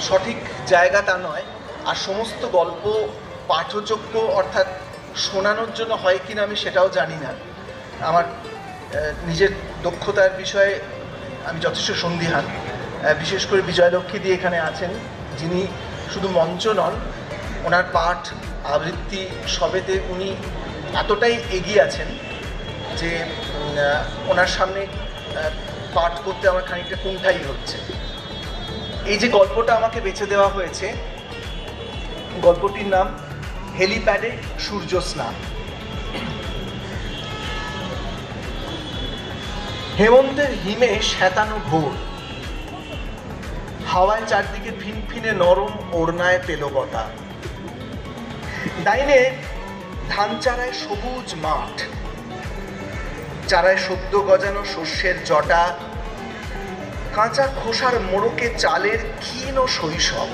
সঠিক জায়গা তা নয়, আর সমস্ত গল্প পাঠযোগ্য অর্থাৎ শোনানোর জন্য হয় কিনা আমি সেটাও জানি না। আমার নিজের দক্ষতার বিষয়ে আমি যথেষ্ট সন্দিহান। বিশেষ করে বিজয়লক্ষ্মী দিয়ে এখানে আছেন, যিনি শুধু মঞ্চ নন, ওনার পাঠ আবৃত্তি সবেতে উনি এতটাই এগিয়ে আছেন যে ওনার সামনে পাঠ করতে আমার খানিকটা কুণ্ঠাই হচ্ছে। এই যে গল্পটা আমাকে বেছে দেওয়া হয়েছে, গল্পটির নাম হেলিপ্যাডে সূর্য স্নান। হেমন্তের হিমে শ্যাতানো ভোর, হাওয়ায় চারদিকে ফিনফিনে নরম ওড়নায় পেলবতা, ডাইনে ধান চারায় সবুজ মাঠ, চারায় সদ্য গজানো শস্যের জটা, কাঁচা খোসার মোড়কে চালের ক্ষীণ শৈশব।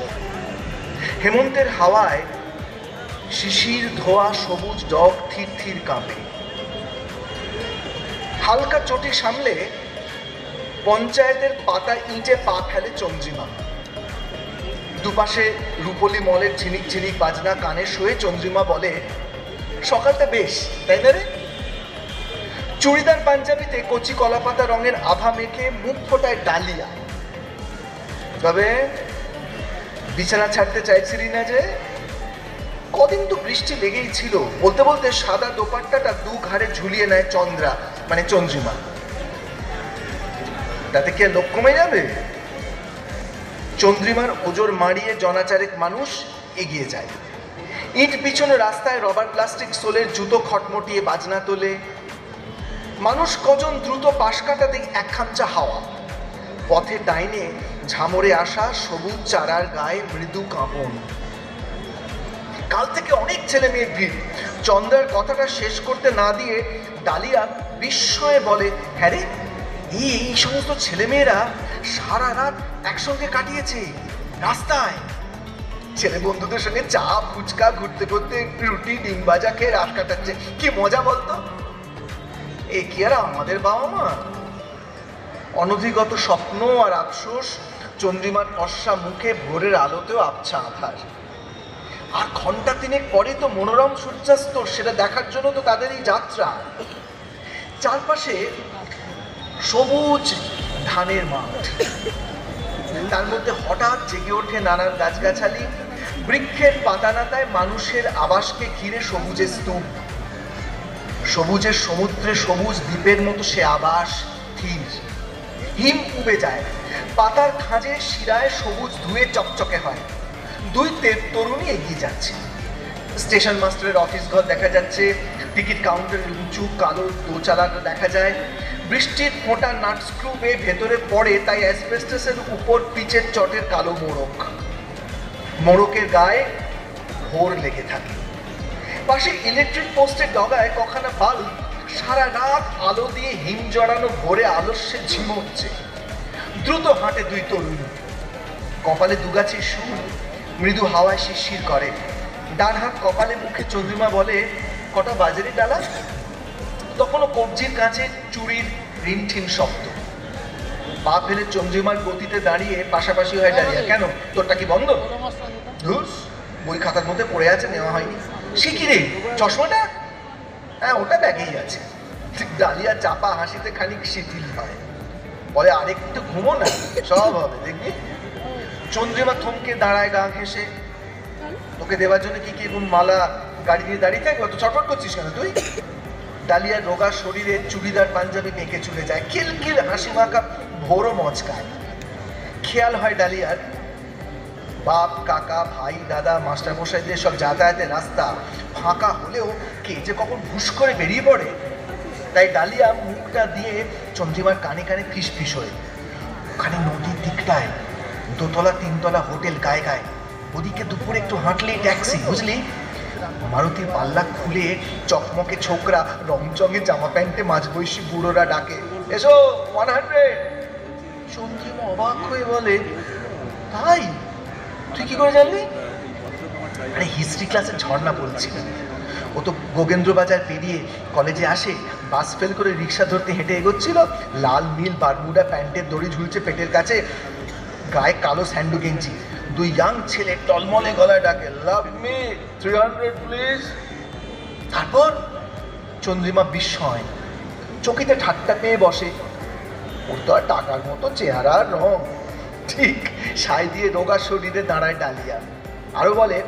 হেমন্তের হাওয়ায় শিশির ধোয়া সবুজ ডগ থির থির কাঁপে। হালকা চটি সামলে পঞ্চায়েতের পাতা ইঁটে পা ফেলে চন্দ্রিমা। দুপাশে রূপলি মলের ঝিনিক ঝিনিক বাজনা কানে শুয়ে চন্দ্রিমা বলে, সকালটা বেশ, তাই না রে? চুড়িদার পাঞ্জাবিতে কচি কলাপাতা রঙের আভা মেখে মুখ ফোটায় ডালিয়া। তবে বিছানা ছাড়তে চাইছিলি না যে? কদিন তো বৃষ্টি লেগেই ছিল। বলতে বলতে সাদা দোপাট্টাটা দু ঘাড়ে ঝুলিয়ে নেয় চন্দ্রা, মানে চন্দ্রিমা। তাতে কি আর লোক কমে যাবে? চন্দ্রিমার ওজর মাড়িয়ে জনাচারেক মানুষ এগিয়ে যায়। ইট পিছনে রাস্তায় রবার প্লাস্টিক সোলের জুতো খটমটিয়ে বাজনা তোলে। মানুষ কজন দ্রুত পাশ কাটাতে এক খামচা হাওয়া। পথে ডাইনে ঝামরে আসা সবুজ চারার গায়ে মৃদু কাঁপন। কাল থেকে অনেক ছেলে মেয়ের ভিড়। চন্দ্রার কথাটা শেষ করতে না দিয়ে ডালিয়া বিস্ময়ে বলে, হ্যাঁ রে, এই সমস্ত ছেলেমেয়েরা সারা রাত একসঙ্গে কাটিয়েছে রাস্তায়। ছেলে বন্ধুদের সঙ্গে চা ফুচকা ঘুরতে ঘুরতে রুটি ডিম ভাজা খেয়ে রাত কাটাচ্ছে। কি মজা বলতো? এ কি আর আমাদের বাবা মা? অনধিগত স্বপ্ন আর আফসোস চন্দ্রিমার ফর্সা মুখে ভোরের আলোতেও আবছা আধার। আর ঘন্টা তিনেক পরে তো মনোরম সূর্যাস্ত, সেটা দেখার জন্য তো তাদের এই যাত্রা। চারপাশে সবুজ ধানের মাঠ, তার মধ্যে হঠাৎ জেগে ওঠে নানান গাছগাছালি। বৃক্ষের পাতানাতায় মানুষের আবাসকে ঘিরে সবুজের স্তূপ। সবুজের সমুদ্রে সবুজ দ্বীপের মতো সে আবাস স্থির। হিম উবে যায়, পাতার খাঁজে শিরায় সবুজ ধুয়ে চকচকে হয়। দুই তরুণী এগিয়ে যাচ্ছে। স্টেশন মাস্টারের অফিস ঘর দেখা যাচ্ছে, টিকিট কাউন্টারের উঁচু কালো দোচালাটা দেখা যায়। বৃষ্টির ফোঁটা নাট স্ক্রু বেয়ে ভেতরে পড়ে, তাই অ্যাসবেস্টাসের উপর পিচের চটের কালো মোড়ক। মোড়কের গায়ে ভোর লেগে থাকে। পাশে ইলেকট্রিক পোস্টের ডগায় কখানা বাল্ব সারা রাত আলো দিয়ে হিম জড়ানো ভোরে আলস্যে ঝিমোচ্ছে। দ্রুত হাঁটে দুই তরুণী। কপালে দুগাছির সুর মৃদু হাওয়ায় শিরশির করে। ডান হাত কপালে মুখে চন্দ্রিমা বলে, কটা বাজারে ডালা? তখনও কবজির কাছে চুরির রিনঠিন শব্দ। পা ফেলে চন্দ্রিমার গতিতে দাঁড়িয়ে পাশাপাশি হয়ে দাঁড়িয়ে, কেন তোরটা কি বন্ধ? ধুস, বই খাতার মধ্যে পড়ে আছে, নেওয়া হয়নি। সে কি রে, চশমাটা? হ্যাঁ, ওটা ব্যাগেই আছে। ডালিয়া চাপা হাসিতে খানিক শিথিল হয়, বলে, আরেকটু ঘুমো না, সব হবে দেখবি। চন্দ্রিমা থমকে দাঁড়ায় গা ঘেঁষে। তোকে দেওয়ার জন্য কি কি মালা গাড়ি দিয়ে দাঁড়িয়ে থাকবো? তো চটপট করছিস কেন তুই? ডালিয়ার রোগা শরীরে চুড়িদার পাঞ্জাবি মেকে চলে যায়। খিলখিল হাসি মাখা ভোরও মচকায়। খেয়াল হয় ডালিয়ার বাপ কাকা ভাই দাদা মাস্টার মশাইদের সব যাতায়াতের রাস্তা ফাঁকা হলেও কে যে কখন ভুস করে বেরিয়ে পড়ে। তাই ডালিয়া মুখটা দিয়ে চন্দ্রিমার কানে কানে ফিস ফিস হয়ে, ওখানে নদীর দিকটায় দোতলা তিনতলা হোটেল গায়ে গায়ে, ওদিকে দুপুরে একটু হাঁটলেই ট্যাক্সি, বুঝলি? মারুতির পাল্লা খুলে চকমকে ছোকরা রংচঙে জামা প্যান্টে মাঝবয়সী বুড়োরা ডাকে, এসো 100। চন্দ্রিমা অবাক হয়ে বলে, তাই? তুই কি করে জানলি? আরে হিস্ট্রি ক্লাসে ঝর্ণা বলছিল। ও তো গোগেন্দ্র বাজার পেরিয়ে কলেজে আসে, বাস ফেল করে রিক্সা ধরতে হেঁটে এগোচ্ছিল। লাল নীল বারমুডা প্যান্টের দড়ি ঝুলছে পেটের কাছে, গায়ে কালো স্যান্ডো গেঞ্জি, দুই ইয়াং ছেলে টলমলে গলায় ডাকে, লাভ মি 300 প্লিজ। তারপর চন্দ্রিমা বিস্ময়, চকিতে ঠাট্টা পেয়ে বসে। ওর তো আর টাকার মতো চেহারা আর রং। ঠিক সাই দিয়ে রোগা শরীরে দাঁড়ায় ডালিয়া, আরো বলে,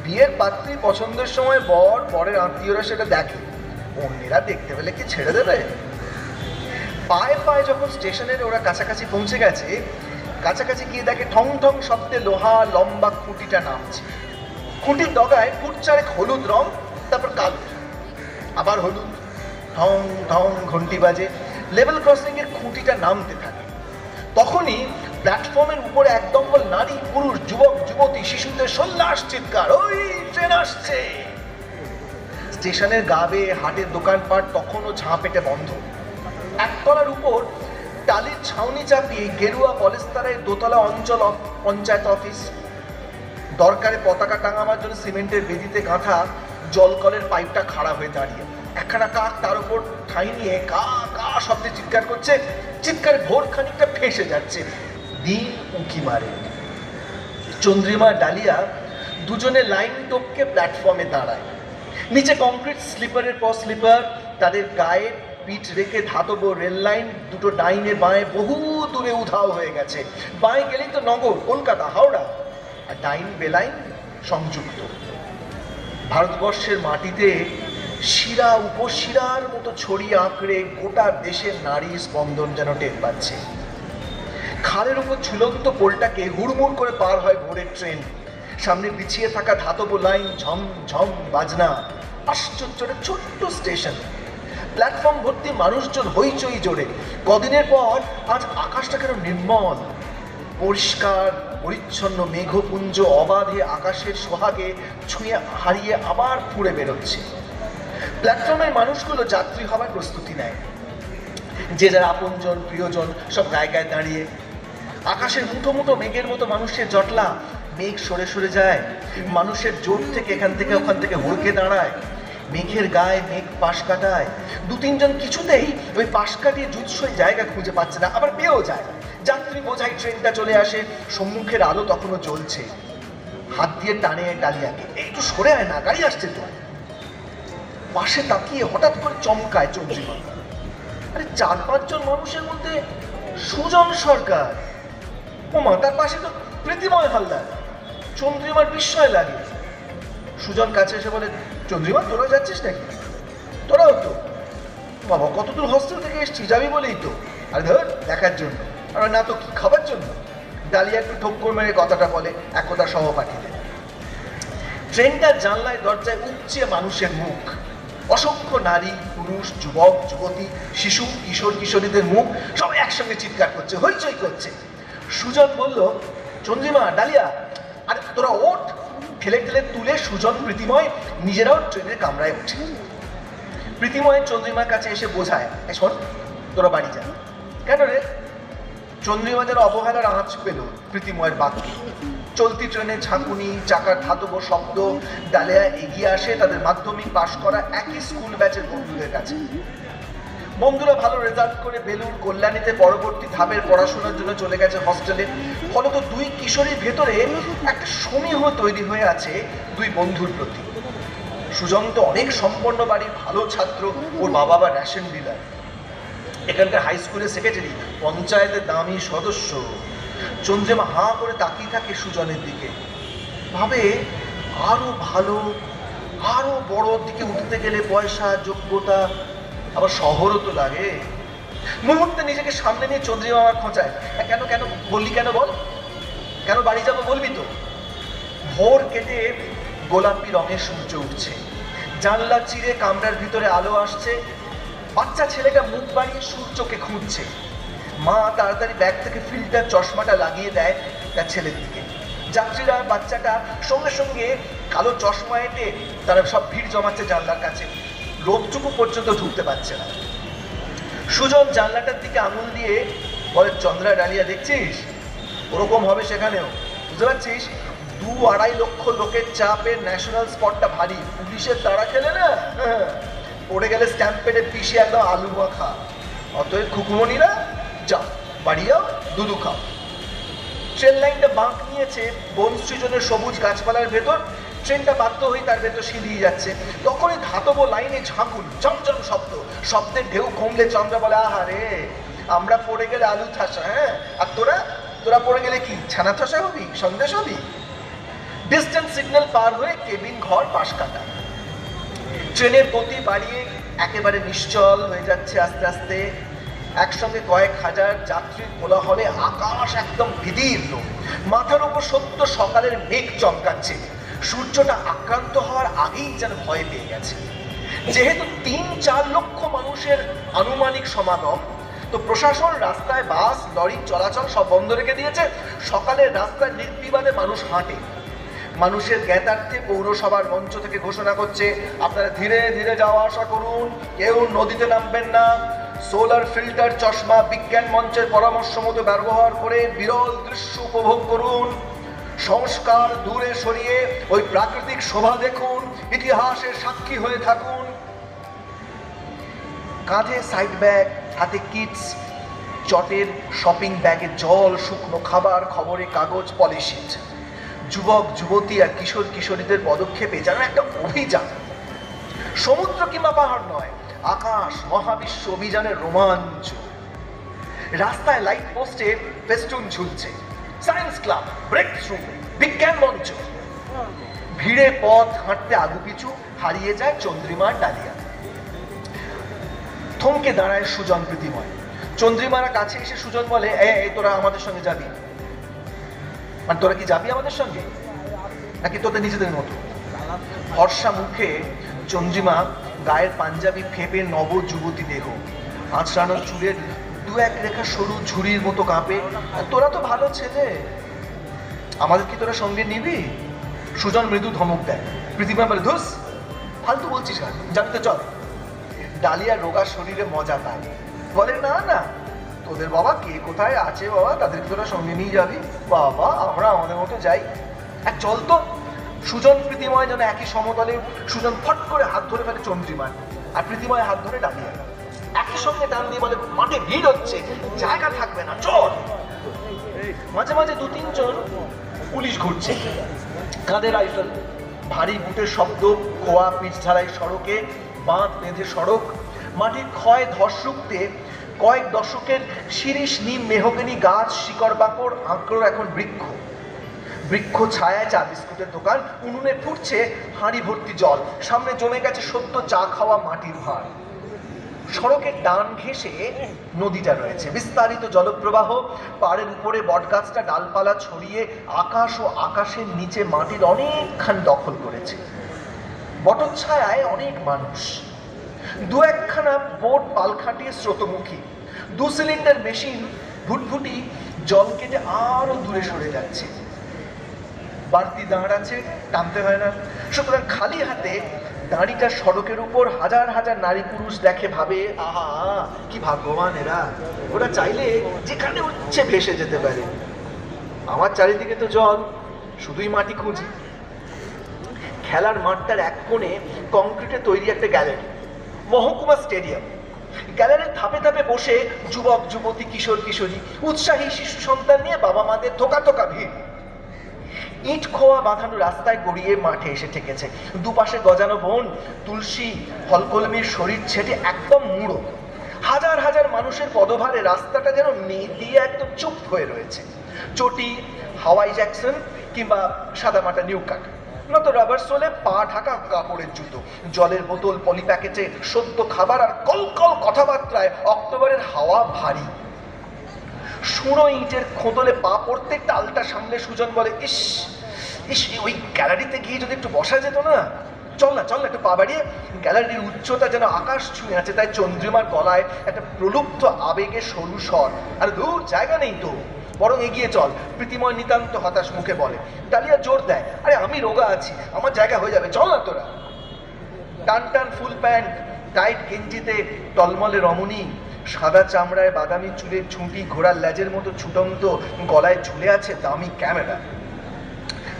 বিয়ের পাত্রী পছন্দের সময় বরের আত্মীয়রা সেটা দেখে, অন্যেরা দেখতে পেলে কি ছেড়ে দেবে? পায়ে পায়ে যখন স্টেশনের ওরা কাছাকাছি পৌঁছে গেছে, কাছাকাছি গিয়ে দেখে ঠং ঠং শব্দে লোহা লম্বা খুঁটিটা নামছে। খুঁটির ডগায় ফুট চারেক হলুদ রং, তারপর কালো, আবার হলুদ, ঠং ঠং ঘন্টি বাজে। লেভেল ক্রসিং এর খুঁটিটা নামতে থাকে। তখনই প্ল্যাটফর্মের উপরে একদম্বল নারী পুরুষ যুবক যুবতী শিশুদের সোল্লাস চিৎকার, ওই ট্রেন আসছে। স্টেশনের গা বেয়ে হাটের দোকানপাট তখনও ঝাঁপেটে বন্ধ। একতলার উপর টালির ছাউনি চাপিয়ে গেরুয়া পলেস্তারের দোতলা অঞ্চল পঞ্চায়েত অফিস। দরকারে পতাকা টাঙাবার জন্য সিমেন্টের বেদিতে গাঁথা জলকলের পাইপটা খাড়া হয়ে দাঁড়িয়ে। একখানা কাক তার উপর ঠাঁই নিয়ে কা কা শব্দে চিৎকার করছে। চিৎকারে ভোর খানিকটা ফেঁসে যাচ্ছে। দিন উঁকি মারে। চন্দ্রিমা ডালিয়া দুজনে লাইন টপকে প্ল্যাটফর্মে দাঁড়ায়। নিচে কংক্রিট স্লিপারের পর স্লিপার, তাদের গায়ে পিঠ রেখে ধাতব রেল লাইন দুটো ডাইনে বাঁয়ে বহু দূরে উধাও হয়ে গেছে। বাঁয়ে গেলেই তো নগর, কলকাতা, হাওড়া, আর ডাইন বেলাইন সংযুক্ত। ভারতবর্ষের মাটিতে শিরা উপশিরার মতো ছড়িয়ে আঁকড়ে গোটা দেশের নারী স্পন্দন যেন টের পাচ্ছে। খালের উপর ঝুলন্ত পোলটাকে হুড়মুড় করে পার হয় ভোরের ট্রেন। সামনে বিছিয়ে থাকা ধাতব লাইন ঝম ঝম বাজনা। আশ্চর্যের ছোট্ট স্টেশন, প্ল্যাটফর্ম ভর্তি মানুষজন হইচই জোরে। কদিনের পর আজ আকাশটা কেন নির্মল, পরিষ্কার পরিচ্ছন্ন মেঘপুঞ্জ অবাধে আকাশের সোহাগে ছুঁয়ে হারিয়ে আবার ফুঁড়ে বেরোচ্ছে। প্ল্যাটফর্মের মানুষগুলো যাত্রী হওয়ার প্রস্তুতি নেয়। যে যার আপনজন প্রিয়জন সব গায়ে গায়ে দাঁড়িয়ে। আকাশের মুঠো মুঠো মেঘের মতো মানুষের জটলা। মেঘ সরে সরে যায়, মানুষের জোট থেকে এখান থেকে ওখান থেকে হুড়কে দাঁড়ায়। মেঘের গায়ে মেঘ পাশ কাটায়। দু তিনজন কিছুতেই ওই পাশ কাটিয়ে জুৎসই জায়গা খুঁজে পাচ্ছে না, আবার পেয়েও যায়। যাত্রী বোঝাই ট্রেনটা চলে আসে। সম্মুখের আলো তখনও জ্বলছে। হাত দিয়ে টানে ডালিয়াকে, একটু সরে আয় না, গাড়ি আসছে তো। পাশে তাকিয়ে হঠাৎ করে চমকায় চন্দ্রিমা। আরে 4-5 জন মানুষের মধ্যে সুজন সরকার। ওমা, তার পাশে তো প্রীতিময় হালদার। চন্দ্রিমার বিস্ময় লাগে। সুজন কাছে এসে বলে, চন্দ্রিমা তোরা যাচ্ছিস নাকি? তোরাও তো? বাবা, কত দূর হস্টেল থেকে এসছি, যাবি বলেই তো। আর ধর দেখার জন্য, আর না তো কি খাবার জন্য। ডালিয়া একটু ঠোক্কর মেরে কথাটা বলে একদা সহপাঠীদের। ট্রেনটার জানলায় দরজায় উপচে মানুষের মুখ। অসংখ্য নারী পুরুষ যুবক যুবতী শিশু কিশোর কিশোরীদের মুখ, সব একসঙ্গে চিৎকার করছে, হইচই করছে। সুজন বলল, চন্দ্রিমা ডালিয়া আরে তোরা ওঠ। ঠেলে ঠেলে তুলে সুজন প্রীতিময় নিজেরাও ট্রেনের কামরায় ওঠে। প্রীতিময় চন্দ্রিমার কাছে এসে বোঝায়, শোন তোরা বাড়ি যা। কেন রে? চন্দ্রিমা যেন অবহেলার আঁচ পেল প্রীতিময়ের বাক্যে। চলতি ট্রেনের ঝাঁকুনি, চাকার ধাতব শব্দ। ডালিয়া এগিয়ে আসে তাদের মাধ্যমিক পাশ করা একই স্কুল ব্যাচের বন্ধুদের কাছে। বন্ধুরা ভালো রেজাল্ট করে বেলুর কল্যাণীতে পরবর্তী ধাপের পড়াশোনার জন্য চলে গেছে হস্টেলে। ফলত দুই কিশোরীর ভেতরে একটা সমীহ তৈরি হয়ে আছে দুই বন্ধুর প্রতি। সুজন তো অনেক সম্পন্ন বাড়ির ভালো ছাত্র, ওর বাবা বা রেশন ডিলার। এখানকার হাই স্কুলের সেক্রেটারি, পঞ্চায়েতের দামি সদস্য। চন্দ্রিমা হাঁ করে তাকিয়ে থাকে সুজনের দিকে, ভাবে আরো ভালো আরো বড় দিকে উঠতে গেলে পয়সা যোগ্যতা আবার শহরও তো লাগে। মুহূর্তে নিজেকে সামনে নিয়ে চন্দ্রিমা আমার খোঁচায়, কেন কেন বললি, কেন বল, কেন বাড়ি যাবো বলবি তো। ভোর কেটে গোলাপি রঙের সূর্য উঠছে। জানলা চিরে কামরার ভিতরে আলো আসছে। বাচ্চা ছেলেটা মুখ বাড়িয়ে সূর্যকে খুঁজছে। মা তাড়াতাড়ি ব্যাগ থেকে ফিল্টার চশমাটা লাগিয়ে দেয় তার ছেলের দিকে। যাত্রীরা বাচ্চাটা সঙ্গে সঙ্গে কালো চশমা এঁটে তারা সব ভিড় জমাচ্ছে জানলার কাছে। রোদটুকু পর্যন্ত ঢুকতে পারছে না। সুজন জানলাটার দিকে আঙুল দিয়ে বলে, চন্দ্রা ডালিয়া দেখছিস, ওরকম হবে সেখানেও, বুঝতে পারছিস? 2-2.5 লক্ষ লোকের চাপে ন্যাশনাল স্পটটা ভারী। পুলিশের তাড়া খেলে না, পড়ে গেলে স্ট্যাম্প পেটে পিষে একদম আলু মাখা। অতএব খুকুমনিরা যা বাড়ি যাও, দুধু খাও। ট্রেন লাইনটা বাঁক নিয়েছে বন সৃজনের সবুজ গাছপালার ভেতর, ট্রেনটা বাধ্য হয়ে তার ভেতর সিঁধিয়ে যাচ্ছে। তখনই ধাতব লাইনে ঝাঁকুন, চমচম শব্দ, শব্দের ঢেউ কমলে চন্দ্রা বলে, আহারে আমরা পড়ে গেলে আলু ঠাসা, হ্যাঁ, আর তোরা তোরা পড়ে গেলে কি ছানা ঠাসা হবি, সন্দেশ হবি। ডিস্টেন্স সিগন্যাল পার হয়ে কেবিন ঘর পাশ কাটা। ট্রেনের গতি বাড়িয়ে একেবারে নিশ্চল হয়ে যাচ্ছে আস্তে আস্তে। একসঙ্গে কয়েক হাজার যাত্রীর কোলাহলে আকাশ একদম বিদীর্ণ। মাথার উপর সত্য সকালের মেঘ চমকাচ্ছে। সূর্যটা আক্রান্ত হওয়ার আগেই যেন ভয় পেয়ে গেছে। যেহেতু ৩-৪ লক্ষ মানুষের আনুমানিক সমাগম, তো প্রশাসন রাস্তায় বাস লরি চলাচল সব বন্ধ রেখে দিয়েছে। সকালের রাস্তায় নির্বিবাদে মানুষ হাঁটে। মানুষের জ্ঞাতার্থে পৌরসভার মঞ্চ থেকে ঘোষণা করছে, আপনারা ধীরে ধীরে যাওয়া আসা করুন, কেউ নদীতে নামবেন না। সোলার ফিল্টার চশমা বিজ্ঞান মঞ্চের পরামর্শ মতো ব্যবহার করে বিরল দৃশ্য উপভোগ করুন। সংস্কার দূরে সরিয়ে ওই প্রাকৃতিক শোভা দেখুন, ইতিহাসের সাক্ষী হয়ে থাকুন। কাঁধে সাইড ব্যাগ, হাতে কিটস, চটের শপিং ব্যাগে জল, শুকনো খাবার, খবরের কাগজ, পলিশিট। যুবক যুবতী আর কিশোর কিশোরীদের পদক্ষেপে যেন একটা অভিযান। সমুদ্র কিংবা পাহাড় নয়, আকাশ মহাবিশ্ব অভিযানের রোমাঞ্চ। রাস্তায় লাইট পোস্টে ফেস্টুন ঝুলছে, সায়েন্স ক্লাব, ব্রেক থ্রু, বিজ্ঞান মঞ্চ। ভিড়ে পথ হাঁটতে আগুপিছু হারিয়ে যায় চন্দ্রিমার ডালিয়া। থমকে দাঁড়ায় সুজন প্রীতিময়। চন্দ্রিমারা কাছে এসে সুজন বলে, এই তোরা আমাদের সঙ্গে যাবি? মানে তোরা কি যাবি আমাদের সঙ্গে, নাকি তোদের নিজেদের মতো? ফর্সা মুখে চন্দ্রিমা, গায়ের পাঞ্জাবি ফেপে নব যুবতী দেহ, আঁচড়ানো চুলের ২-১ রেখা সরু ঝুড়ির মতো কাঁপে। তোরা তো ভালো ছেলে, আমাদের কি তোরা সঙ্গে নিবি? সুজন মৃদু ধমক দেয়। প্রীতিমা বলে, ধুস, ফালতু বলছিস না, জানি তো, চল। ডালিয়ার রোগা শরীরে মজা পায়, বলে, না না, তোদের বাবা কে কোথায় আছে বাবা, তাদেরকে তোরা সঙ্গে নিয়ে যাবি বাবা, আমরা আমাদের মতো যাই। এক চল তো। সুজন প্রীতিময় যেন একই সমতলে। সুজন ফট করে হাত ধরে ফেলে চন্দ্রিমার, আর প্রীতিময় হাত ধরে ডালিয়া। একই সঙ্গে টান দিয়ে বলে, মাঠে ভিড় হচ্ছে, জায়গা থাকবে না, চল। মাঝে মাঝে ২-৩ জন পুলিশ ঘুরছে, কাঁধে রাইফেল, ভারী বুটের শব্দ, খোয়া পিচ ঢালাই সড়কে, বাঁধ বেঁধে সড়ক। মাটির ক্ষয় ধস রুখতে কয়েক দশকের শিরিষ নিম মেহগনি গাছ, শিকড় বাকড় আঁকড়োর এখন বৃক্ষ। বৃক্ষ ছায়ায় চা বিস্কুটের দোকান, উনুনে ফুটছে হাঁড়ি ভর্তি জল, সামনে জমে গেছে সদ্য চা খাওয়া মাটির ভাঁড়। সড়কের ডান ঘেঁষে নদীটা রয়েছে, বিস্তারিত জলপ্রবাহ। পাড়ের উপরে বটগাছটা ডালপালা ছড়িয়ে আকাশ ও আকাশের নিচে মাটির অনেকখান দখল করেছে। বটচ্ছায়ায় অনেক মানুষ। ২-১খানা বোট পাল খাটিয়ে স্রোতমুখী। ২ সিলিন্ডার মেশিন ভুটভুটি জল কেটে আরো দূরে সরে যাচ্ছে। বাড়তি দাঁড় আছে, টানতে হয় না। সুতরাং খালি হাতে দাঁড়িটা সড়কের উপর হাজার হাজার নারী পুরুষ দেখে, ভাবে, আহা কি ভাগ্যবান এরা, ওরা চাইলে যেখানে উচ্ছে ভেসে যেতে পারে। আমার চারিদিকে তো জল, শুধুই মাটি খুঁজি। খেলার মাঠটার এক কোণে কংক্রিটে তৈরি একটা গ্যালারি, মহকুমা স্টেডিয়াম। গ্যালারির ধাপে ধাপে বসে যুবক যুবতী, কিশোর কিশোরী, উৎসাহী শিশু সন্তান নিয়ে বাবা মাদের থোকা থোকা ভিড়। ইট খোয়া বাঁধানো রাস্তায় গড়িয়ে মাঠে এসে ঠেকেছে। দুপাশে গজানো বন, তুলসী, ফলকলমির শরীর ছেটে একদম মুড়ো। হাজার হাজার মানুষের পদভারে রাস্তাটা যেন দিয়ে একদম চুপ হয়ে রয়েছে। চটি, হাওয়াই জ্যাকসন কিংবা সাদামাটা নিউকাট, নয়তো রাবার সোলে পা ঢাকা কাপড়ের জুতো, জলের বোতল, পলি প্যাকেটে সদ্য খাবার, আর কলকল কথাবার্তায় অক্টোবরের হাওয়া ভারী। শুনো ইটের খোঁদলে পা পড়তে টালটা সামনে সুজন বলে, ইস ইস, ওই গ্যালারিতে গিয়ে যদি একটু বসা যেত না, চল না চল না, একটু পা বাড়িয়ে। গ্যালারির উচ্চতা যেন আকাশ ছুঁয়ে আছে, তাই চন্দ্রিমার গলায় একটা প্রলুব্ধ আবেগে সরু স্বর, আর দূর জায়গা নেই তো, বরং এগিয়ে চল। প্রীতিময় নিতান্ত হতাশ মুখে বলে। ডালিয়া জোর দেয়, আরে আমি রোগা আছি, আমার জায়গা হয়ে যাবে, চল না তোরা। টান টান ফুল প্যান্ট, টাইট গেঞ্জিতে টলমলে রমণী, সাদা চামড়ায় বাদামি চুলের ঝুঁটি, ঘোড়ার লেজের মতো ছুটন্ত, গলায় ঝুলে আছে দামি ক্যামেরা।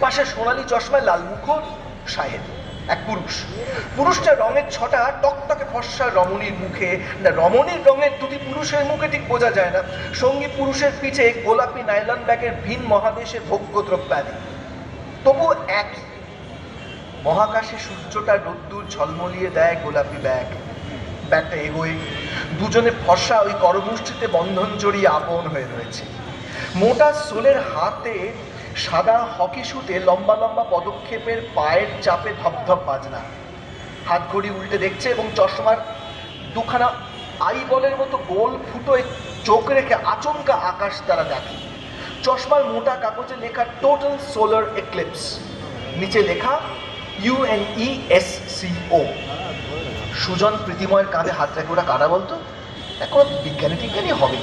পাশে সোনালি চশমায় লাল মুখোশ সাহেব। এক পুরুষটা রঙের ছটা টকটকে ফর্সা রমণীর মুখে, না রমণীর রঙের দুটি পুরুষের মুখে ঠিক বোঝা যায় না। সঙ্গী পুরুষের পিঠে গোলাপি নাইলন ব্যাগের ভিন মহাদেশের ভোগ্যদ্রব্যাদি, তবু একই। মহাকাশে সূর্যটা রোদ্দুর ঝলমলিয়ে দেয় গোলাপি ব্যাগটা এগোয়, দুজনে ফর্সা ওই করমুষ্টিতে বন্ধন জড়িয়ে আপন হয়ে রয়েছে। মোটা সোলের হাতে সাদা হকি শুটে লম্বা লম্বা পদক্ষেপের পায়ের চাপে ধপধপ বাজনা। হাত ঘড়ি উল্টে দেখছে এবং চশমার দুখানা আইবলের মতো গোল ফুটোয় চোখ রেখে আচমকা আকাশ তারা দেখে। চশমার মোটা কাগজে লেখা টোটাল সোলার এক্লিপস, নিচে লেখা UNESCO। সুজন প্রীতিময়ের কাঁধে হাত রেখে, ওরা কারা বলতো? এখন বিজ্ঞানী হবে,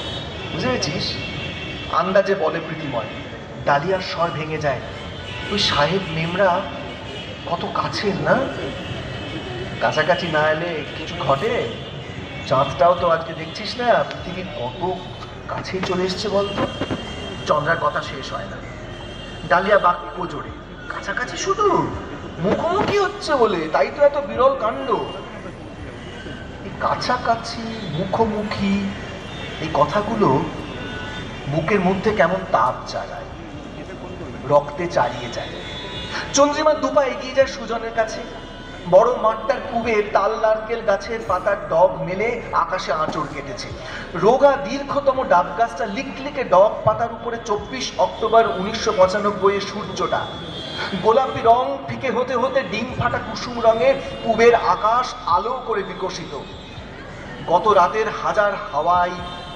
বুঝে পেয়েছিস? আন্দাজে বলে প্রীতিময়। ডালিয়ার স্বর ভেঙে যায়। ওই সাহেব মেমরা কত কাছের না, কাছাকাছি না এলে কিছু ঘটে। চাঁদটাও তো আজকে দেখছিস না পৃথিবীর কত কাছেই চলে এসছে বলতো। চন্দ্রার কথা শেষ হয় না, ডালিয়া বাক্য জোরে, কাছাকাছি শুধু মুখোমুখি হচ্ছে বলে, তাই তো এত বিরল কাণ্ড। এই কাছাকাছি মুখোমুখি এই কথাগুলো বুকের মধ্যে কেমন তাপ চালায়, রক্তে চালিয়ে যায়। চন্দ্রিমা দুপা এগিয়ে যায় সুজনের কাছে। বড় মাঠটার পূবে তাল নারকেল গাছের পাতার ডগ মেলে আকাশে আঁচড় কেটেছে। রোগা দীর্ঘতম ডাব গাছটা লিকলিকে ডগ পাতার উপরে 24 অক্টোবর 1995 সূর্যটা গোলাপি রং ফিকে হতে হতে ডিম ফাটা কুসুম রঙে পূবের আকাশ আলো করে বিকশিত। গত রাতের হাজার হাওয়াই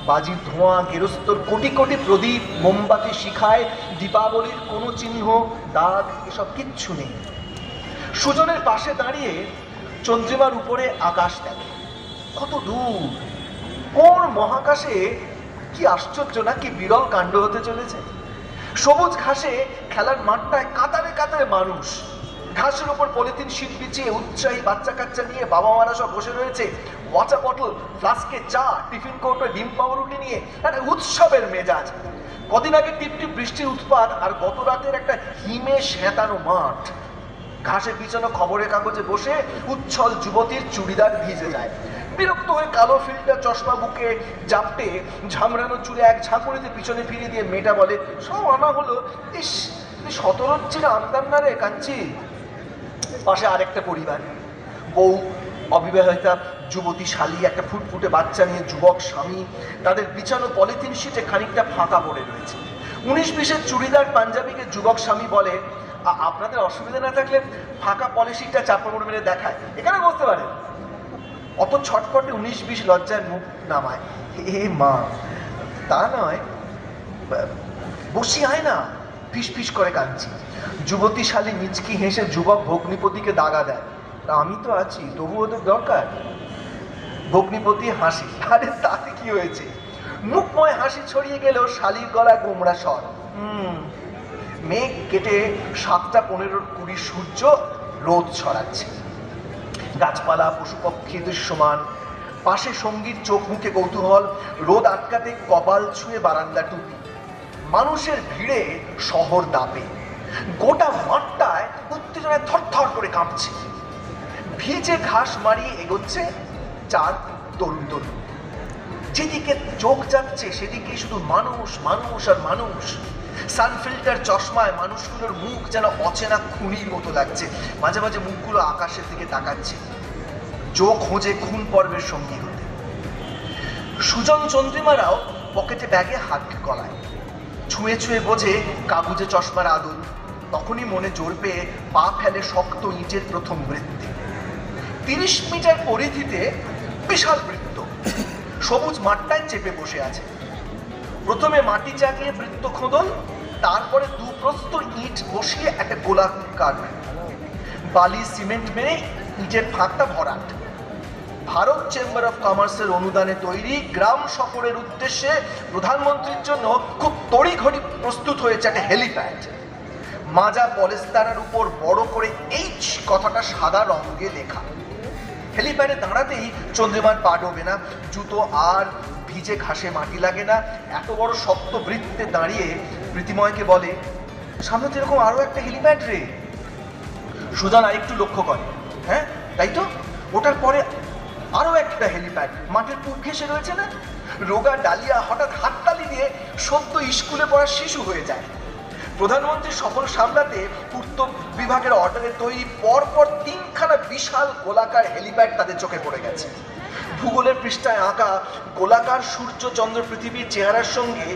বাজির ধোঁয়া, গেরস্তর কোটি কোটি প্রদীপ, মোমবাতি শিখায় দীপাবলির কোনো চিহ্ন দাগ এসব কিচ্ছু নেই। সুজনের পাশে দাঁড়িয়ে চন্দ্রিমার উপরে আকাশ দেখে। কত দূর, কোন মহাকাশে! কি আশ্চর্য না, কি বিরল কাণ্ড হতে চলেছে। সবুজ ঘাসে খেলার মাঠটায় কাতারে কাতারে মানুষ। ঘাসের উপর পলিথিন শীট বিছিয়ে উৎসাহী বাচ্চা কাচ্চা নিয়ে বাবা মারা সব বসে রয়েছে। ওয়াটার বটল, ফ্লাস্কে চা, টিফিন কৌটো, ডিম পাউরুটি নিয়ে একটা উৎসবের মেজাজ। কদিন আগে টিপটিপ বৃষ্টির উৎপাত, আর গত রাতের একটা হিমে শ্যাতানো মাঠ। ঘাসে বিছানো খবরের কাগজে বসে উচ্ছল যুবতীর চুড়িদার ভিজে যায়। বিরক্ত হয়ে কালো ফিল্টার চশমা বুকে জাপটে ঝামড়ানো চুলে এক ঝাঁকুড়িতে পিছনে ফিরিয়ে দিয়ে মেয়েটা বলে, সব আনা হলো। ইস, 17 আনতাম না রে, কাঞ্চি। পাশে আরেকটা পরিবার, বউ, অবিবাহিতা যুবতী শালী, একটা ফুটফুটে বাচ্চা নিয়ে যুবক স্বামী। তাদের বিছানো পলিথিন শীটে খানিকটা ফাঁকা পড়ে রয়েছে। 19-20 চুড়িদার পাঞ্জাবিকে যুবক স্বামী বলে, আপনাদের অসুবিধা না থাকলে ফাঁকা পলিশিটটা চাপড় মেরে দেখায়, এখানে বসতে পারে। অত ছটফটে 19-20 লজ্জায় মুখ নামায়। এ মা, তা নয়, বসি আয় না, ফিস ফিস করে কাঁদছি। যুবতী শালী মিচকি হেসে যুবক ভগ্নিপতিকে দাগা দেয়, তা আমি তো আছি, তবু ওদের দরকার। ভগ্নিপতি হাসি, আরে তাতে কি হয়েছে? মুখময় হাসি ছড়িয়ে গেলেও শালীর গলা গোমড়া স্বর। মেঘ কেটে 7:15-20 সূর্য রোদ ছড়াচ্ছে। গাছপালা, পশুপক্ষী দৃশ্যমান। পাশে সঙ্গীর চোখ মুখে কৌতূহল, রোদ আটকাতে কপাল ছুঁয়ে বারান্দা টুপি। মানুষের ভিড়ে শহর দাপে। গোটা মাঠটায় উত্তেজনায় থরথর করে কাঁপছে। ভিজে ঘাস মারিয়ে এগোচ্ছে 4 তরুণ। যেদিকে চোখ যাচ্ছে সেদিকে শুধু মানুষ, মানুষ আর মানুষ। সানফিল্টার চশমায় মানুষগুলোর মুখ যেন অচেনা খুনির মতো লাগছে। মাঝে মাঝে মুখগুলো আকাশের দিকে তাকাচ্ছে, চোখ খোঁজে খুন পর্বের সঙ্গী হতে। সুজন চন্দ্রিমারাও পকেটে ব্যাগে হাত গলায়, ছুঁয়ে ছুঁয়ে বোঝে কাগুজে চশমার আদল। তখনই মনে জোর পেয়ে পা ফেলে শক্ত ইটের প্রথম বৃত্তে। 30 মিটার পরিধিতে বিশাল বৃত্ত সবুজ মাঠটায় চেপে বসে আছে। প্রথমে মাটি চাগিয়ে বৃত্ত খোদন, তারপরে 2 প্রস্তর ইট বসিয়ে একটা গোলাকার বালি সিমেন্ট মেরে ইটের ফাঁকটা ভরাট। ভারত চেম্বার অফ কমার্সের অনুদানে তৈরি গ্রাম সফরের উদ্দেশ্যে প্রধানমন্ত্রীর জন্য খুব তড়িঘড়ি প্রস্তুত হয়েছে একটা হেলিপ্যাড। মাজা পলেস্তারের উপর বড় করে এইচ কথাটা সাদা রঙে লেখা। হেলিপ্যাডে দাঁড়াতেই চন্দ্রিমার পা ডোবে না, জুতো আর ভিজে ঘাসে মাটি লাগে না। এত বড় শক্ত বৃত্তে দাঁড়িয়ে প্রীতিময়কে বলে, সামনে তো এরকম আরো একটা হেলিপ্যাড রে। সুজন আরেকটু লক্ষ্য করে, হ্যাঁ তাই তো, ওটার পরে আরো একটা হেলিপ্যাড মাঠের পূব ঘেঁষে রয়েছে না। রোগা ডালিয়া হঠাৎ হাততালি দিয়ে সদ্য স্কুলে পড়ার শিশু হয়ে যায়। প্রধানমন্ত্রী সফল সামলাতে পূর্ত বিভাগের অর্ডারে তৈরি পরপর 3খানা বিশাল গোলাকার হেলিপ্যাড তাদের চোখে পড়ে গেছে। ভূগোলের পৃষ্ঠায় আঁকা গোলাকার সূর্য চন্দ্র পৃথিবীর চেহারার সঙ্গে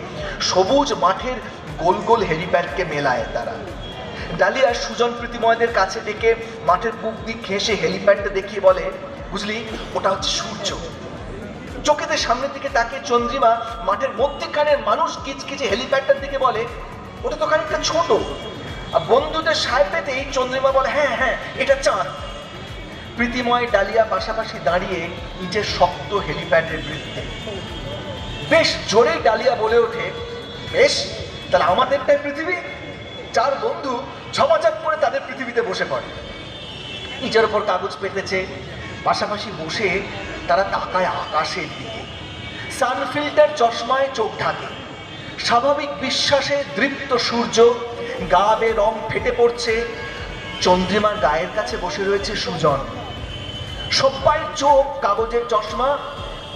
সবুজ মাঠের গোল গোল হেলিপ্যাডকে মেলায় তারা। ডালিয়া সুজন প্রীতিময়দের কাছে ডেকে মাঠের পূব দিক ঘেঁষে হেলিপ্যাডটা দেখিয়ে বলে, বুঝলি ওটা হচ্ছে সূর্য। চোখেতে সামনের দিকে তাকিয়ে চন্দ্রিমা মাঠের মধ্যখানের মানুষ কিচকিচে হেলিপ্যাডটার দিকে বলে, ওটা তো খানিকটা ছোট। আর বন্ধুদের সায় পেতেই চন্দ্রিমা বলে, হ্যাঁ হ্যাঁ এটা চাঁদ। প্রীতিময় ডালিয়া পাশাপাশি দাঁড়িয়ে ইটের শক্ত হেলিপ্যাডের বৃত্তে। বেশ জোরেই ডালিয়া বলে ওঠে, বেশ তাহলে আমাদেরটাই পৃথিবী। 4 বন্ধু ঝমাঝাপ করে তাদের পৃথিবীতে বসে পড়ে। ইটের ওপর কাগজ পেতেছে, পাশাপাশি বসে তারা তাকায় আকাশের দিকে। সানফিল্টার চশমায় চোখ ঢাকে। স্বাভাবিক বিশ্বাসে দৃপ্ত সূর্য, গা বেয়ে রং ফেটে পড়ছে। চন্দ্রিমার গায়ের কাছে বসে রয়েছে সুজন। সবাই চোখ কাগজের চশমা।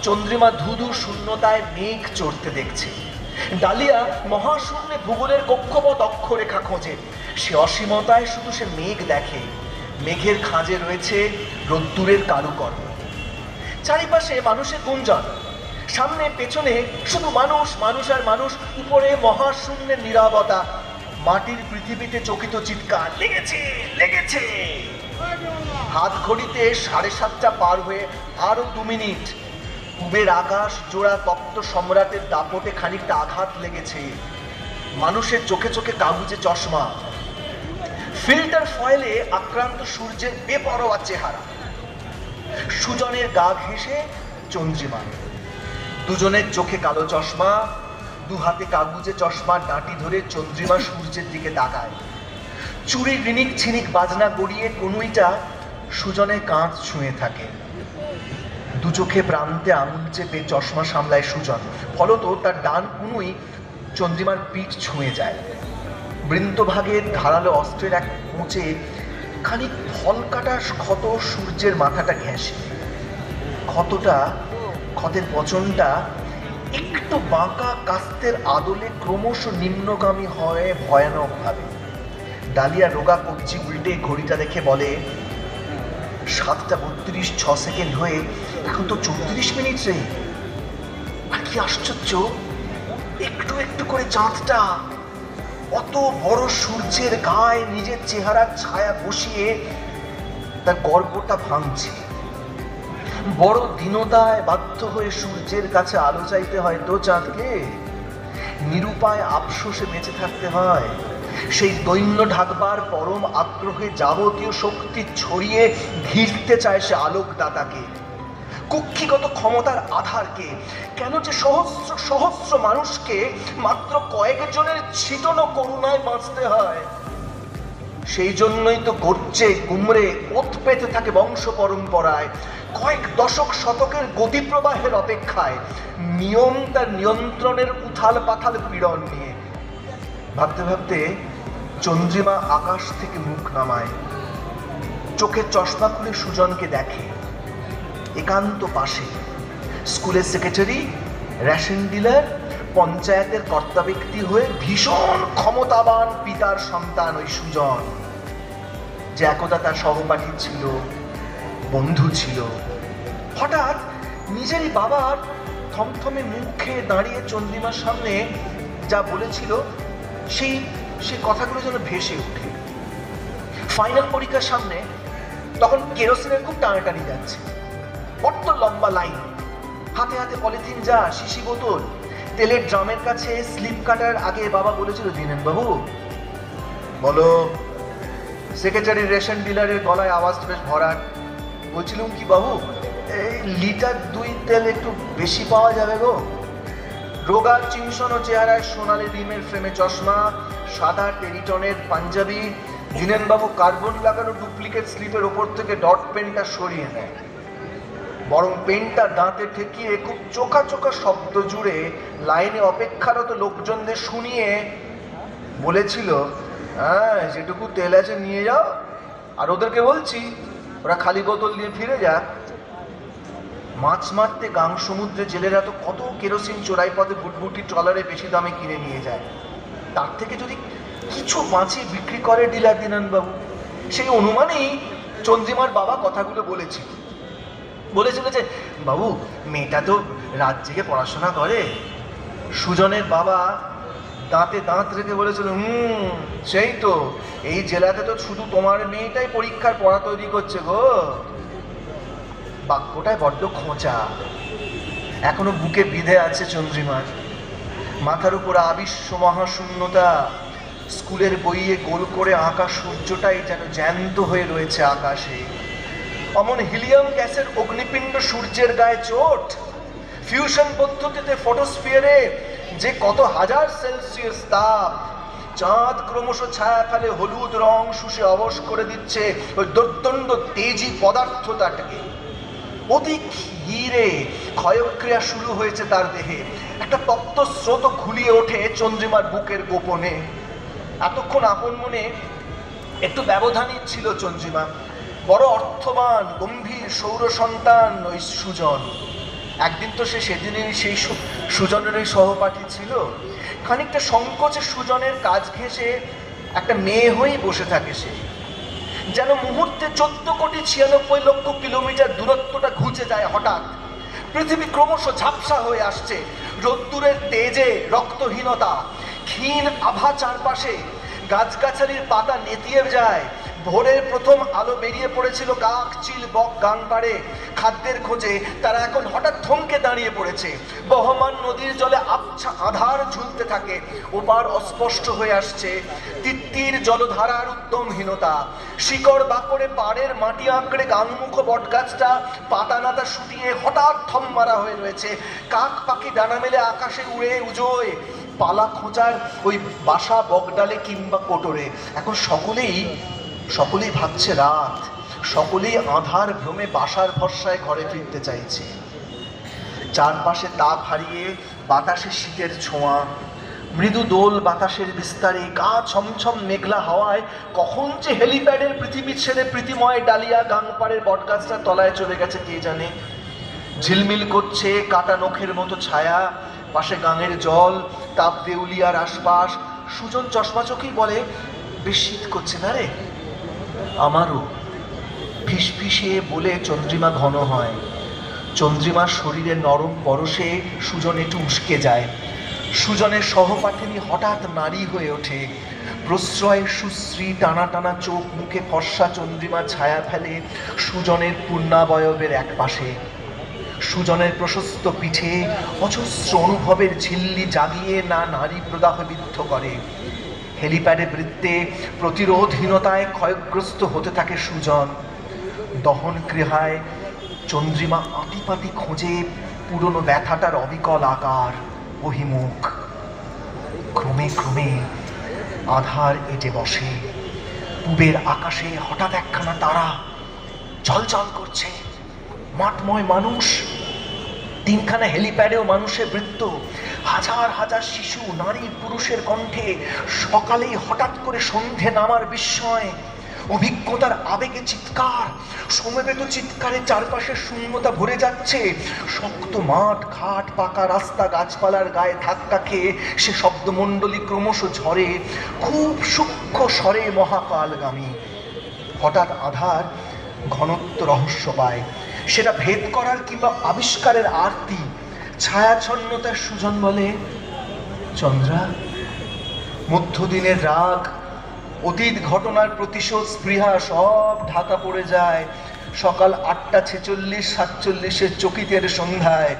চন্দ্রিমা ধুধু শূন্যতায় মেঘ চড়তে দেখছে। ডালিয়া মহাশূন্যে ভূগোলের কক্ষপথ অক্ষরেখা খোঁজে। সে অসীমতায় শুধু সে মেঘ দেখে। মেঘের খাঁজে রয়েছে রোদ্দুরের কারুকর্ম। চারিপাশে মানুষের গুঞ্জন, সামনে পেছনে শুধু মানুষ, মানুষ আর মানুষ। উপরে মহাশূন্যের নীরবতা। মাটির পৃথিবীতে চকিত চিৎকার, লেগেছে লেগেছে। হাত ঘড়িতে 7:30 পার হয়ে আরো 2 মিনিট। পূবের আকাশ জোড়া তপ্ত সম্রাটের দাপটে খানিকটা আঘাত লেগেছে। মানুষের চোখে চোখে কাগুজে চশমা, ফিল্টার ফয়েলে আক্রান্ত সূর্যের বেপরোয়া চেহারা। সুজনের গা ঘেঁষে চন্দ্রিমা, দুজনের চোখে কালো চশমা। 2 হাতে কাগুজে চশমার ডাঁটি ধরে চন্দ্রিমা সূর্যের দিকে তাকায়। চুরির রিনিক ছিনিক বাজনা গড়িয়ে কনুইটা সুজনের কাঁধ ছুঁয়ে থাকে। 2 চোখে প্রান্তে আঙুল চেপে চশমা সামলায় সুজন। ফলত তার ডান কনুই চন্দ্রিমার পিঠ ছুঁয়ে যায়। বৃন্তভাগের ধারালো অস্ত্রের এক মোচে খানিক ফলকাটা ক্ষত সূর্যের মাথাটা ঘেঁষে। ক্ষতের পচনটা একটু বাঁকা কাস্তের আদলে ক্রমশ নিম্নগামী হয় ভয়ানকভাবে। ডালিয়া রোগা কবজি উল্টে ঘড়িটা দেখে বলে, 7:32 6 সেকেন্ড হয়ে এখন তো 34 মিনিট রে। আর কি আশ্চর্য, একটু একটু করে চাঁদটা অত বড় সূর্যের গায়ে নিজের চেহারার ছায়া বসিয়ে তার গর্বটা ভাঙছে। বড় দীনতায় বাধ্য হয়ে সূর্যের কাছে আলো চাইতে হয় তো চাঁদকে। নিরুপায় আফসোসে বেঁচে থাকতে হয়। সেই দৈন্য ঢাকবার পরম আগ্রহে যাবতীয় শক্তি ছড়িয়ে ঘিরতে চায় সে আলোকদাতাকে, কক্ষিগত ক্ষমতার আধারকে। কেন যে সহস্র সহস্র মানুষকে মাত্র কয়েকজনের ছিটন করুণায় বাঁচতে হয়। সেই জন্যই তো গর্জে গুমরে ওত পেতে থাকে বংশ পরম্পরায়, কয়েক দশক শতকের গতিপ্রবাহের অপেক্ষায়, নিয়ম তার নিয়ন্ত্রণের উথাল পাথাল পীড়ন নিয়ে। ভাবতে ভাবতে চন্দ্রিমা আকাশ থেকে মুখ নামায়। চোখের চশমা খুলে সুজনকে দেখে। একান্ত পাশে স্কুলের সেক্রেটারি, রেশন ডিলার, পঞ্চায়েতের কর্তা ব্যক্তি হয়ে ভীষণ ক্ষমতাবান পিতার সন্তান ওই সুজন, যে একদা তার সহপাঠী ছিল, বন্ধু ছিল। হঠাৎ নিজেরই বাবার থমথমে মুখে দাঁড়িয়ে চন্দ্রিমার সামনে যা বলেছিল সেই কথাগুলো যেন ভেসে ওঠে। ফাইনাল পরীক্ষার সামনে তখন কেরোসিনের খুব টানাটানি যাচ্ছে। বড্ড লম্বা লাইন, হাতে হাতে পলিথিন যা, শিশি বোতল। তেলের ড্রামের কাছে স্লিপ কাটার আগে বাবা বলেছিল, দীনেন বাবু বলো। সেক্রেটারি রেশন ডিলারের গলায় আওয়াজ বেশ ভরাট। বলছিলাম কি বাবু, এই লিটার 2 তেল একটু বেশি পাওয়া যাবে গো। রোগা চিনসন চেহারায় সোনালি রিমের ফ্রেমে চশমা, সাদা টেরিটনের পাঞ্জাবি। দীনেনবাবু কার্বন লাগানো ডুপ্লিকেট স্লিপের ওপর থেকে ডট পেনটা সরিয়ে নেয়, বরং পেনটা দাঁতে ঠেকিয়ে খুব চোখা চোখা শব্দ জুড়ে লাইনে অপেক্ষারত লোকজনদের শুনিয়ে বলেছিল, হ্যাঁ যেটুকু তেল আছে নিয়ে যাও। আর ওদেরকে বলছি ওরা খালি বোতল নিয়ে ফিরে যাক। মাছ মারতে গাং সমুদ্রে জেলেরা তো কত কেরোসিন চোরাই পথে বুটবুটি ট্রলারে বেশি দামে কিনে নিয়ে যায়, তার থেকে যদি কিছু বাঁচিয়ে বিক্রি করে ডিলার দিনানবাবু, সেই অনুমানেই চন্দ্রিমার বাবা কথাগুলো বলেছিল যে বাবু মেয়েটা তো রাত জেগে পড়াশোনা করে। সুজনের বাবা দাঁতে দাঁত রেখে বলেছিল, সেই তো, এই জেলাতে তো শুধু তোমার মেয়েটাই পরীক্ষার পড়া তৈরি করছে গো। বাক্যটায় বড্ড খোঁচা, এখনো বুকে বিঁধে আছে চন্দ্রিমার। মাথার উপর আবিশ্ব মহাশূন্যতা, স্কুলের বইয়ে গোল করে আঁকা সূর্যটাই যেন জ্যান্ত হয়ে রয়েছে আকাশে। অমন হিলিয়াম গ্যাসের অগ্নিপিণ্ড সূর্যের গায়ে চোট, ফিউশন পদ্ধতিতে ফটোস্ফিয়ারে যে কত হাজার সেলসিয়াস তাপ, চাঁদ ক্রমশ ছায়া ফেলে হলুদ রং শুষে অবশ করে দিচ্ছে ওই দুর্দণ্ড তেজি পদার্থটাকে। অতি ধীরে ক্ষয়ক্রিয়া শুরু হয়েছে তার দেহে, একটা তপ্ত স্রোত ঘুলিয়ে ওঠে চন্দ্রিমার বুকের গোপনে। এতক্ষণ আপন মনে একটু ব্যবধানই ছিল চন্দ্রিমা। বড় অর্থবান গম্ভীর সৌর সন্তান ওই সুজন। একদিন তো সেদিনই সেই সুজনেরই সহপাঠী ছিল। খানিকটা সংকোচে সুজনের কাজ ঘেঁষে একটা মেয়ে হয়েই বসে থাকে সে, যেন মুহূর্তে 14,96,00,000 কিলোমিটার দূরত্বটা ঘুচে যায় হঠাৎ। পৃথিবী ক্রমশ ঝাপসা হয়ে আসছে, রোদ্দুরের তেজে রক্তহীনতা, ক্ষীণ আভা চারপাশে, গাছগাছালির পাতা নেতিয়ে যায়। ভোরের প্রথম আলো বেরিয়ে পড়েছিল কাক, চিল, বক গান পাড়ে খাদ্যের খোঁজে, তারা এখন হঠাৎ থমকে দাঁড়িয়ে পড়েছে। বহমান নদীর জলে আবছা আধার ঝুলতে থাকে, ওপার অস্পষ্ট হয়ে আসছে। তিত্তির জলধারার উদ্যমহীনতা, শিকড় বাকড়ে পাড়ের মাটি আঁকড়ে গাংমুখ বটগাছটা পাতা নাতা শুটিয়ে হঠাৎ থম মারা হয়ে রয়েছে। কাক পাখি ডানা মেলে আকাশে উড়ে উজোয়, পালা খোঁচার ওই বাসা বকডালে কিংবা কোটরে। এখন সকলেই ভাবছে রাত, সকলেই আধার ভ্রমে বাসার ভরসায় ঘরে ফিরতে চাইছে। চারপাশে তাপ হারিয়ে বাতাসে শীতের ছোঁয়া, মৃদু দোল বাতাসের বিস্তারে, গা ছমছম মেঘলা হাওয়ায় কখন যে হেলিপ্যাডের পৃথিবী ছেড়ে প্রীতিময় ডালিয়া গাংপাড়ের বটগাছটার তলায় চলে গেছে কে জানে। ঝিলমিল করছে কাটা নখের মতো ছায়া, পাশে গাঙের জল, তাপ দেউলিয়ার আশপাশ। সুজন চশমা চোখেই বলে, বেশ শীত করছে না রে? আমারও। ফিসফিসে বলে চন্দ্রিমা ঘন হয়। চন্দ্রিমার শরীরের নরম পরশে সুজন একটু উস্কে যায়। সুজনের সহপাঠিনী হঠাৎ নারী হয়ে ওঠে, প্রশ্রয় সুশ্রী টানা টানা চোখ মুখে ফর্সা চন্দ্রিমা ছায়া ফেলে সুজনের পূর্ণাবয়বের এক পাশে। সুজনের প্রশস্ত পিঠে অজস্র অনুভবের ঝিল্লি জাগিয়ে না নারী প্রদাহ বিদ্ধ করে। হেলিপ্যাডে বৃত্তে প্রতিরোধহীনতায় ক্ষয়গ্রস্ত হতে থাকে সুজন। দহন ক্রিয়ায় চন্দ্রিমা আঁটিপাতি খোঁজে পুরনো ব্যথাটার অবিকল আকার, বহিমুখ। ক্রমে ক্রমে আধার এঁটে বসে। পূবের আকাশে হঠাৎ একখানা তারা ঝলঝল করছে। মাঠময় মানুষ, তিনখানা হেলিপ্যাডেও মানুষের বৃত্ত, হাজার হাজার শিশু, নারী, পুরুষের কণ্ঠে সকালেই হঠাৎ করে সন্ধে নামার বিস্ময়, অভিজ্ঞতার আবেগে চিৎকার, সমবেত চিৎকারে চারপাশের শূন্যতা ভরে যাচ্ছে। শক্ত মাঠ ঘাট, পাকা রাস্তা, গাছপালার গায়ে ধাক্কা খেয়ে সে শব্দমণ্ডলী ক্রমশ ঝরে, খুব সূক্ষ্ম স্বরে মহাকালগামী। হঠাৎ আধার ঘনত্ব রহস্য পায়, সেটা ভেদ করার কিংবা আবিষ্কারের আরতি। ছায়াচ্ছন্নতার সুজন বলে, চন্দ্রা, মধ্যদিনের রাগ, অতীত ঘটনার প্রতিশোধ, স্পৃহা সব ঢাকা পড়ে যায় সকাল 8:46-47 চকিতের সন্ধ্যায়।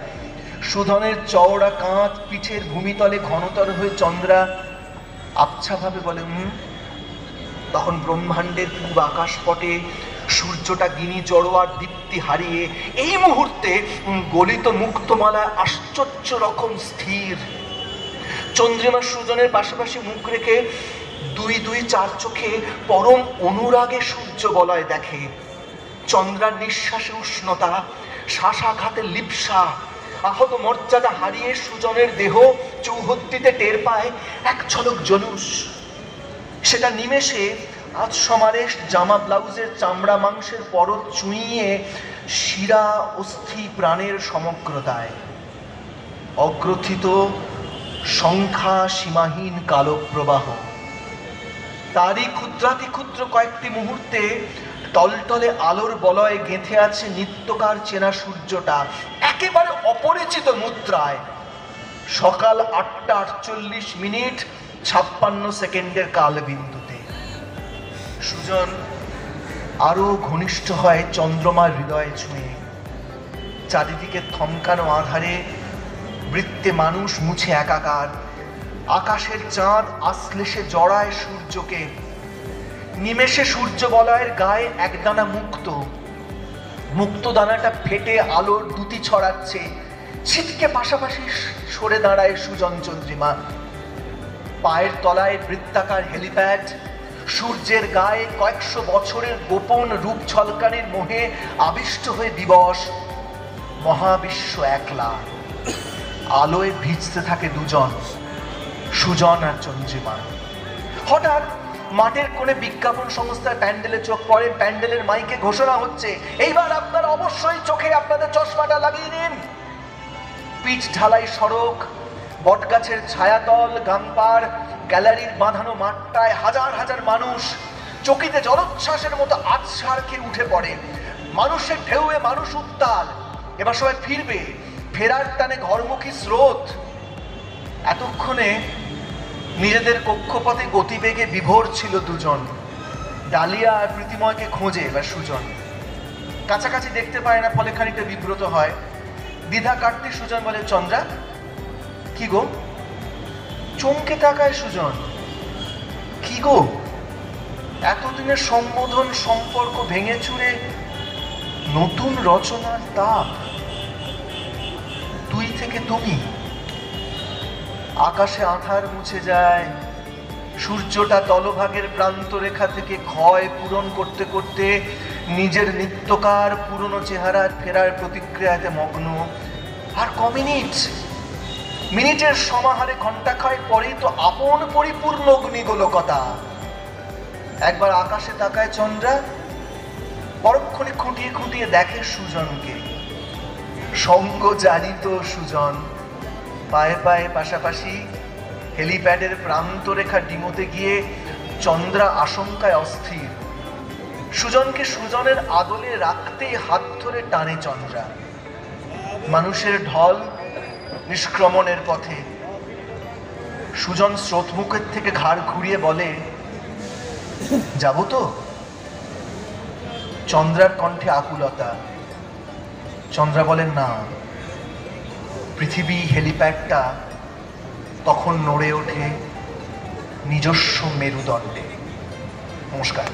সুধনের চওড়া কাঁধ পিঠের ভূমিতলে ঘনতর হয়ে চন্দ্রা আবছাভাবে বলে, তখন ব্রহ্মাণ্ডের পূব আকাশপটে সূর্যটা গিনি জড়োয়ার দীপ্তি হারিয়ে এই মুহূর্তে গলিত মুক্তমালায় আশ্চর্য রকম স্থির। চন্দ্রিমা সুজনের পাশাপাশি মুখ রেখে দুই চার চোখে পরম অনুরাগে সূর্য বলয় দেখে। চন্দ্রার নিঃশ্বাসে উষ্ণতা, শ্বাসাঘাতে লিপ্সা, আহত মর্যাদা হারিয়ে সুজনের দেহ চৌহদ্দিতে টের পায় এক ঝলক জলুস। সেটা নিমেষে আজ সমারে জামা ব্লাউজের চামড়া মাংসের পরত চুইয়ে শিরা অস্থি প্রাণের সমগ্রতায় অগ্রথিত সংখ্যা সীমাহীন কালপ্রবাহ। তারই ক্ষুদ্রাতি ক্ষুদ্র কয়েকটি মুহূর্তে টলটলে আলোর বলয়ে গেঁথে আছে নিত্যকার চেনা সূর্যটা একেবারে অপরিচিত মুদ্রায়। সকাল 8:48 কালবিন্দুতে সুজন আরো ঘনিষ্ঠ হয় চন্দ্রমার হৃদয় ছুঁয়ে। চারিদিকে থমকানো আধারে বৃত্তে মানুষ মুছে একাকার। আকাশের চাঁদ আশ্লেষে জড়ায় সূর্যকে। নিমেষে সূর্য বলয়ের গায়ে একদানা মুক্ত দানাটা ফেটে আলোর দ্যুতি ছড়াচ্ছে। ছিটকে পাশাপাশি সরে দাঁড়ায় সুজন চন্দ্রিমা। পায়ের তলায় বৃত্তাকার হেলিপ্যাড। সূর্যের গায়ে কয়েকশো বছরের গোপন রূপ ছলকানির মোহে আবিষ্ট হয়ে দিবস। মহাবিশ্ব একলা। আলোয় ভিজতে থাকে দুজন, সুজন আর চন্দ্রিমা। হঠাৎ মাঠের কোণে বিজ্ঞাপন সংস্থার প্যান্ডেলে চোখ পড়ে। প্যান্ডেলের মাইকে ঘোষণা হচ্ছে, এইবার আপনারা অবশ্যই চোখে আপনাদের চশমাটা লাগিয়ে নিন। পিচ ঢালাই সড়ক, বটগাছের ছায়াতল, গাংপাড়, গ্যালারির বাঁধানো মাঠটায় হাজার হাজার মানুষ চকিতে জলোচ্ছ্বাসের মতো আছাড় খেয়ে উঠে পড়ে। মানুষের ঢেউয়ে মানুষ উত্তাল। এবার সবাই ফিরবে, ফেরার টানে ঘরমুখী স্রোত। এতক্ষণে নিজেদের কক্ষপথে গতিবেগে বিভোর ছিল দুজন। ডালিয়া আর প্রীতিময়কে খোঁজে এবার সুজন। কাছাকাছি দেখতে পায় না, ফলে খানিকটা বিব্রত হয়। দ্বিধা কাটতে সুজন বলে, চন্দ্রা কি গো? চমকে তাকায় সুজন, কি গো? এতদিনের সম্বোধন সম্পর্ক ভেঙে চুরে নতুন রচনার তাপ, তুই থেকে তুমি। আকাশে আঁধার মুছে যায়। সূর্যটা তলভাগের প্রান্ত রেখা থেকে ক্ষয় পূরণ করতে করতে নিজের নিত্যকার পুরনো চেহারার ফেরার প্রতিক্রিয়াতে মগ্ন। আর মিনিটের সমাহারে ঘন্টা খায় পরেই তো আপন পরিপূর্ণ অগ্নিগোলকতা। একবার আকাশে তাকায় চন্দ্রা, পরক্ষণে খুঁটিয়ে খুঁটিয়ে দেখে সুজনকে। সঙ্গ জানিত সুজন। পায়ে পায়ে পাশাপাশি হেলিপ্যাডের প্রান্তরেখা ডিমোতে গিয়ে চন্দ্রা আশঙ্কায় অস্থির। সুজনকে সুজনের আদলে রাখতেই হাত ধরে টানে চন্দ্রা। মানুষের ঢল নিষ্ক্রমণের পথে। সুজন স্রোতমুখের থেকে ঘাড় ঘুরিয়ে বলে, যাবো তো? চন্দ্রার কণ্ঠে আকুলতা। চন্দ্রা বলেন, না। পৃথিবী হেলিপ্যাডটা তখন নড়ে ওঠে নিজস্ব মেরুদণ্ডে। নমস্কার।